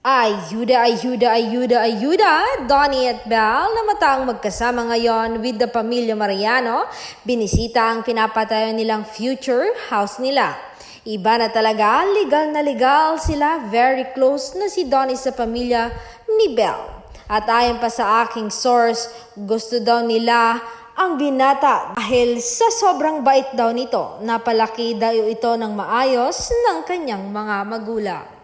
Ayuda, ayuda, ayuda, ayuda! Donnie at Belle na mataang magkasama ngayon with the pamilya Mariano, binisita ang pinapatayo nilang future house nila. Iba na talaga, legal sila, very close na si Donnie sa pamilya ni Belle. At ayon pa sa aking source, gusto daw nila ang binata dahil sa sobrang bait daw nito, napalaki daw ito ng maayos ng kanyang mga magulang.